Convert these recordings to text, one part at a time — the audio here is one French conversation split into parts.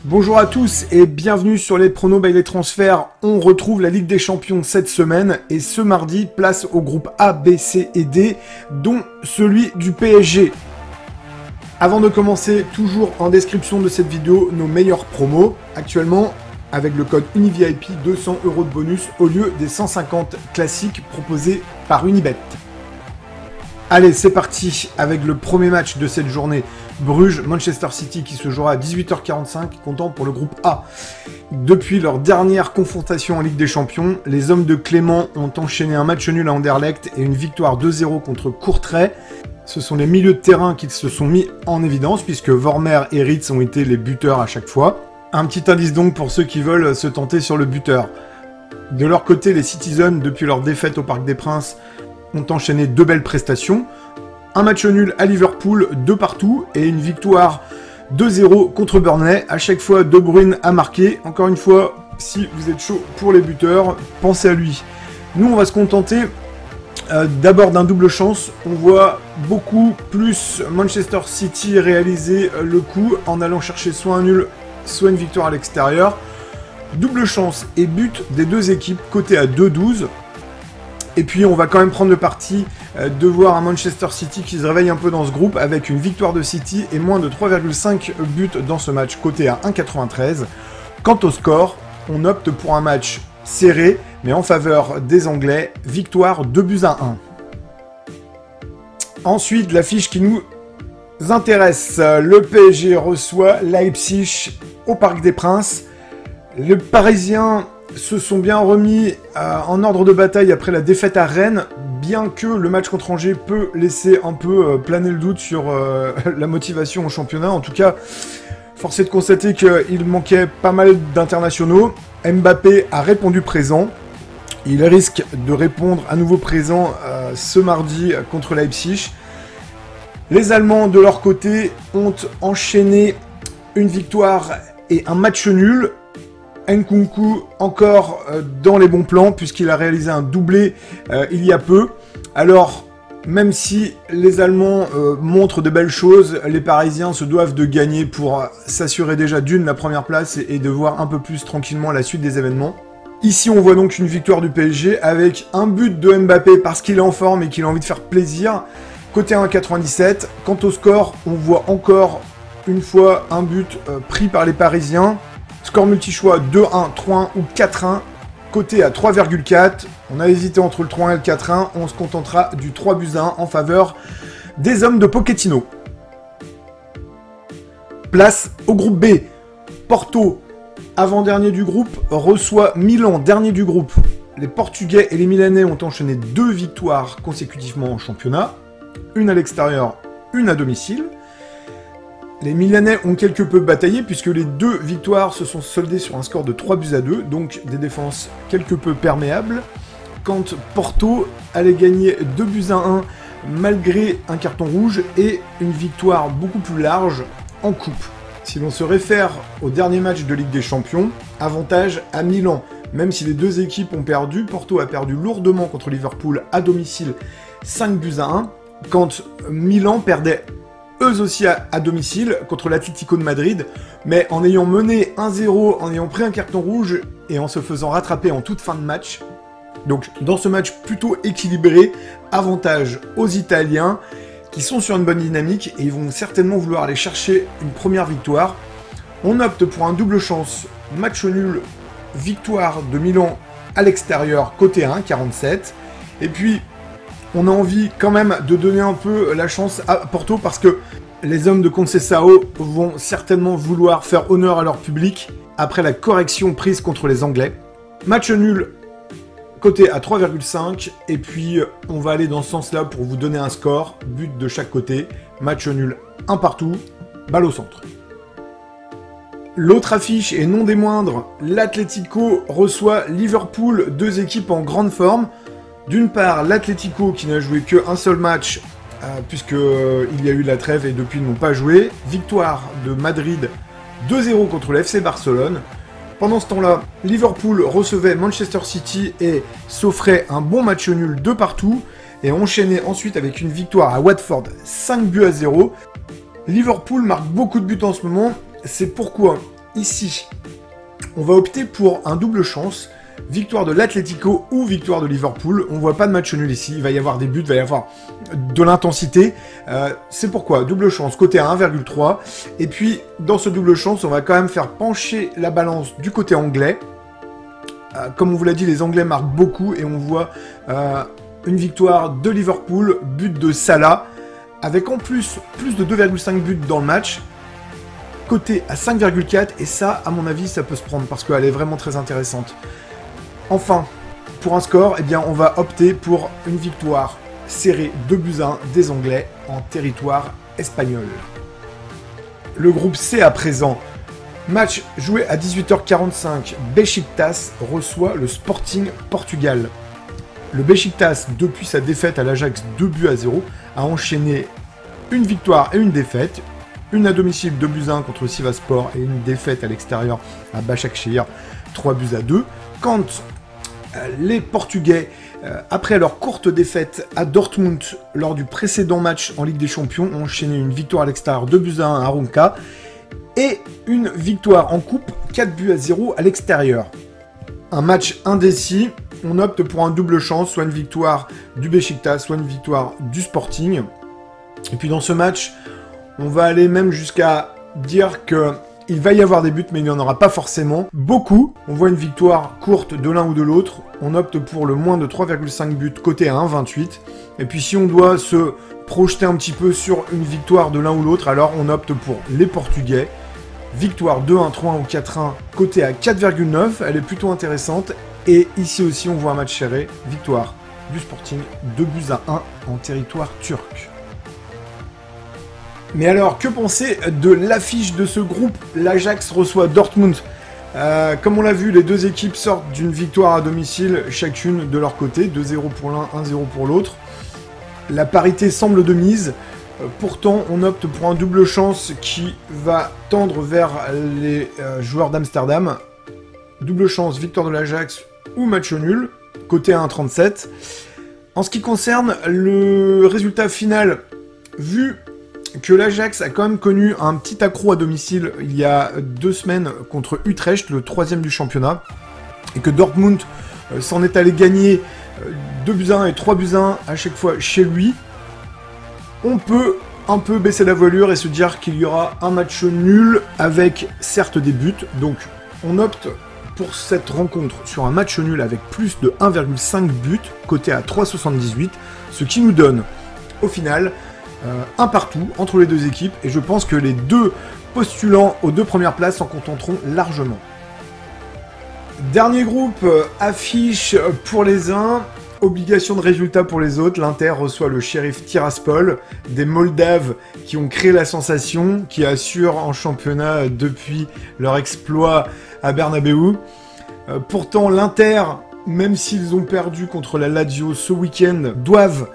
Bonjour à tous et bienvenue sur les pronos by les transferts. On retrouve la Ligue des Champions cette semaine et ce mardi, place au groupe A, B, C et D, dont celui du PSG. Avant de commencer, toujours en description de cette vidéo, nos meilleurs promos. Actuellement, avec le code UNIVIP, 200 € de bonus au lieu des 150 classiques proposés par Unibet. Allez, c'est parti avec le premier match de cette journée. Bruges-Manchester City qui se jouera à 18h45, comptant pour le groupe A. Depuis leur dernière confrontation en Ligue des Champions, les hommes de Clément ont enchaîné un match nul à Anderlecht et une victoire 2-0 contre Courtrai. Ce sont les milieux de terrain qui se sont mis en évidence puisque Vormer et Ritz ont été les buteurs à chaque fois. Un petit indice donc pour ceux qui veulent se tenter sur le buteur. De leur côté, les Citizens, depuis leur défaite au Parc des Princes, ont enchaîné deux belles prestations. Un match nul à Liverpool, 2 partout, et une victoire 2-0 contre Burnley. À chaque fois, De Bruyne a marqué. Encore une fois, si vous êtes chaud pour les buteurs, pensez à lui. Nous, on va se contenter d'abord d'un double chance. On voit beaucoup plus Manchester City réaliser le coup en allant chercher soit un nul, soit une victoire à l'extérieur. Double chance et but des deux équipes, coté à 2-12. Et puis on va quand même prendre le parti de voir un Manchester City qui se réveille un peu dans ce groupe avec une victoire de City et moins de 3,5 buts dans ce match, coté à 1,93. Quant au score, on opte pour un match serré, mais en faveur des Anglais, victoire 2-1. Ensuite, l'affiche qui nous intéresse, le PSG reçoit Leipzig au Parc des Princes. Les Parisiens se sont bien remis en ordre de bataille après la défaite à Rennes, bien que le match contre Angers peut laisser un peu planer le doute sur la motivation au championnat. En tout cas, force est de constater qu'il manquait pas mal d'internationaux. Mbappé a répondu présent. Il risque de répondre à nouveau présent ce mardi contre Leipzig. Les Allemands, de leur côté, ont enchaîné une victoire et un match nul. Nkunku encore dans les bons plans puisqu'il a réalisé un doublé il y a peu. Alors, même si les Allemands montrent de belles choses, les Parisiens se doivent de gagner pour s'assurer déjà d'une la première place et de voir un peu plus tranquillement la suite des événements. Ici, on voit donc une victoire du PSG avec un but de Mbappé parce qu'il est en forme et qu'il a envie de faire plaisir. Côté 1,97. Quant au score, on voit encore une fois un but pris par les Parisiens. Score multi-choix 2-1, 3-1 ou 4-1, coté à 3,4. On a hésité entre le 3-1 et le 4-1. On se contentera du 3-1 en faveur des hommes de Pochettino. Place au groupe B. Porto, avant-dernier du groupe, reçoit Milan, dernier du groupe. Les Portugais et les Milanais ont enchaîné 2 victoires consécutivement en championnat. Une à l'extérieur, une à domicile. Les Milanais ont quelque peu bataillé puisque les 2 victoires se sont soldées sur un score de 3-2, donc des défenses quelque peu perméables. Quand Porto allait gagner 2-1 malgré un carton rouge et une victoire beaucoup plus large en coupe. Si l'on se réfère au dernier match de Ligue des Champions, avantage à Milan. Même si les 2 équipes ont perdu, Porto a perdu lourdement contre Liverpool à domicile 5-1, quand Milan perdait eux aussi à domicile contre l'Atlético de Madrid, mais en ayant mené 1-0, en ayant pris un carton rouge et en se faisant rattraper en toute fin de match. Donc dans ce match plutôt équilibré, avantage aux Italiens qui sont sur une bonne dynamique et ils vont certainement vouloir aller chercher une première victoire. On opte pour un double chance, match nul, victoire de Milan à l'extérieur, côté 1,47. Et puis on a envie quand même de donner un peu la chance à Porto parce que les hommes de Conceição vont certainement vouloir faire honneur à leur public après la correction prise contre les Anglais. Match nul, côté à 3,5, et puis on va aller dans ce sens-là pour vous donner un score, but de chaque côté, match nul, un partout, balle au centre. L'autre affiche, et non des moindres, l'Atlético reçoit Liverpool, 2 équipes en grande forme. D'une part, l'Atlético qui n'a joué qu'un seul match, puisqu'il y a eu la trêve et depuis ils n'ont pas joué. Victoire de Madrid 2-0 contre le FC Barcelone. Pendant ce temps-là, Liverpool recevait Manchester City et s'offrait un bon match nul 2 partout et enchaînait ensuite avec une victoire à Watford 5-0. Liverpool marque beaucoup de buts en ce moment. C'est pourquoi Ici, on va opter pour un double chance, victoire de l'Atlético ou victoire de Liverpool. On voit pas de match nul ici, il va y avoir des buts, il va y avoir de l'intensité. C'est pourquoi double chance, côté à 1,3. Et puis, dans ce double chance, on va quand même faire pencher la balance du côté anglais. Comme on vous l'a dit, les Anglais marquent beaucoup et on voit une victoire de Liverpool, but de Salah, avec en plus de 2,5 buts dans le match. Côté à 5,4 et ça, à mon avis, ça peut se prendre parce qu'elle est vraiment très intéressante. Enfin, pour un score, eh bien, on va opter pour une victoire serrée 2-1 des Anglais en territoire espagnol. Le groupe C à présent. Match joué à 18h45. Beşiktaş reçoit le Sporting Portugal. Le Beşiktaş, depuis sa défaite à l'Ajax 2-0, a enchaîné une victoire et une défaite. Une à domicile 2-1 contre Sivasspor et une défaite à l'extérieur à Başakşehir 3-2. Quand les Portugais, après leur courte défaite à Dortmund lors du précédent match en Ligue des Champions, ont enchaîné une victoire à l'extérieur 2-1 à Ronca et une victoire en coupe 4-0 à l'extérieur. Un match indécis, on opte pour un double chance, soit une victoire du Beşiktaş, soit une victoire du Sporting. Et puis dans ce match, on va aller même jusqu'à dire qu'il va y avoir des buts, mais il n'y en aura pas forcément beaucoup. On voit une victoire courte de l'un ou de l'autre. On opte pour le moins de 3,5 buts côté à 1,28. Et puis si on doit se projeter un petit peu sur une victoire de l'un ou l'autre, alors on opte pour les Portugais. Victoire 2-1, 3-1 ou 4-1 côté à 4,9. Elle est plutôt intéressante. Et ici aussi, on voit un match serré. Victoire du Sporting 2-1 en territoire turc. Mais alors, que penser de l'affiche de ce groupe? L'Ajax reçoit Dortmund. Comme on l'a vu, les deux équipes sortent d'une victoire à domicile, chacune de leur côté. 2-0 pour l'un, 1-0 pour l'autre. La parité semble de mise. Pourtant, on opte pour un double chance qui va tendre vers les joueurs d'Amsterdam. Double chance, victoire de l'Ajax ou match nul, côté à 1,37. En ce qui concerne le résultat final, vu que l'Ajax a quand même connu un petit accroc à domicile il y a 2 semaines contre Utrecht, le 3e du championnat, et que Dortmund s'en est allé gagner 2-1 et 3-1 à chaque fois chez lui, on peut un peu baisser la voilure et se dire qu'il y aura un match nul avec certes des buts. Donc on opte pour cette rencontre sur un match nul avec plus de 1,5 buts, côté à 3,78, ce qui nous donne au final un partout entre les deux équipes, et je pense que les deux postulants aux 2 premières places s'en contenteront largement. Dernier groupe, affiche pour les uns, obligation de résultat pour les autres. L'Inter reçoit le Sheriff Tiraspol, des Moldaves qui ont créé la sensation, qui assurent en championnat depuis leur exploit à Bernabeu. Pourtant, l'Inter, même s'ils ont perdu contre la Lazio ce week-end, doivent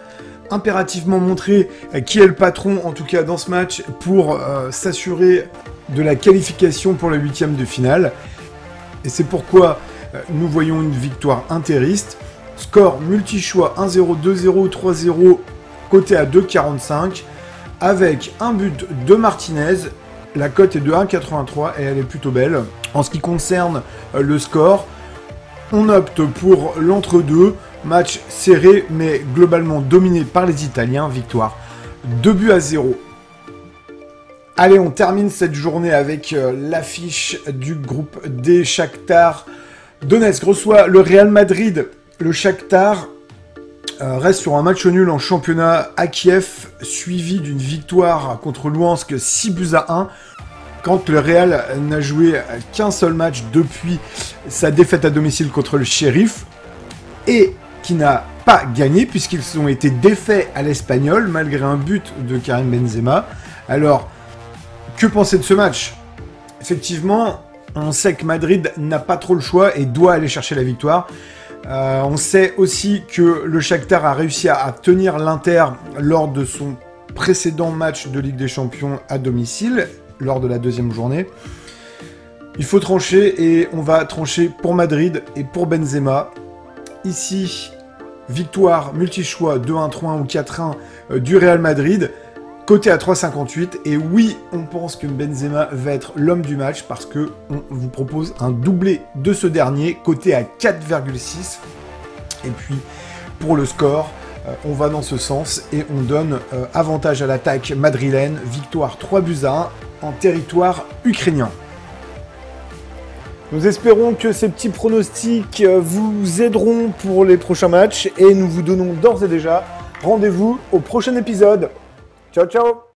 impérativement montrer qui est le patron, en tout cas dans ce match, pour s'assurer de la qualification pour la 8e de finale. Et c'est pourquoi nous voyons une victoire interiste. Score multi-choix 1-0, 2-0, 3-0, côté à 2,45, avec un but de Martinez. La cote est de 1,83 et elle est plutôt belle. En ce qui concerne le score, on opte pour l'entre-deux. Match serré, mais globalement dominé par les Italiens. Victoire 2-0. Allez, on termine cette journée avec l'affiche du groupe D. Shakhtar Donetsk reçoit le Real Madrid. Le Shakhtar reste sur un match nul en championnat à Kiev, suivi d'une victoire contre Louhansk 6-1. Quand le Real n'a joué qu'un seul match depuis sa défaite à domicile contre le Sheriff, et qui n'a pas gagné puisqu'ils ont été défaits à l'Espagnol malgré un but de Karim Benzema. Alors, que penser de ce match? Effectivement, on sait que Madrid n'a pas trop le choix et doit aller chercher la victoire. On sait aussi que le Shakhtar a réussi à tenir l'Inter lors de son précédent match de Ligue des Champions à domicile, lors de la 2e journée. Il faut trancher et on va trancher pour Madrid et pour Benzema. Ici, victoire multi-choix 2-1, 3-1 ou 4-1 du Real Madrid. Côté à 3,58, et oui, on pense que Benzema va être l'homme du match parce que on vous propose un doublé de ce dernier, côté à 4,6. Et puis, pour le score, on va dans ce sens et on donne avantage à l'attaque madrilène, victoire 3-1 en territoire ukrainien. Nous espérons que ces petits pronostics vous aideront pour les prochains matchs et nous vous donnons d'ores et déjà rendez-vous au prochain épisode. Ciao, ciao!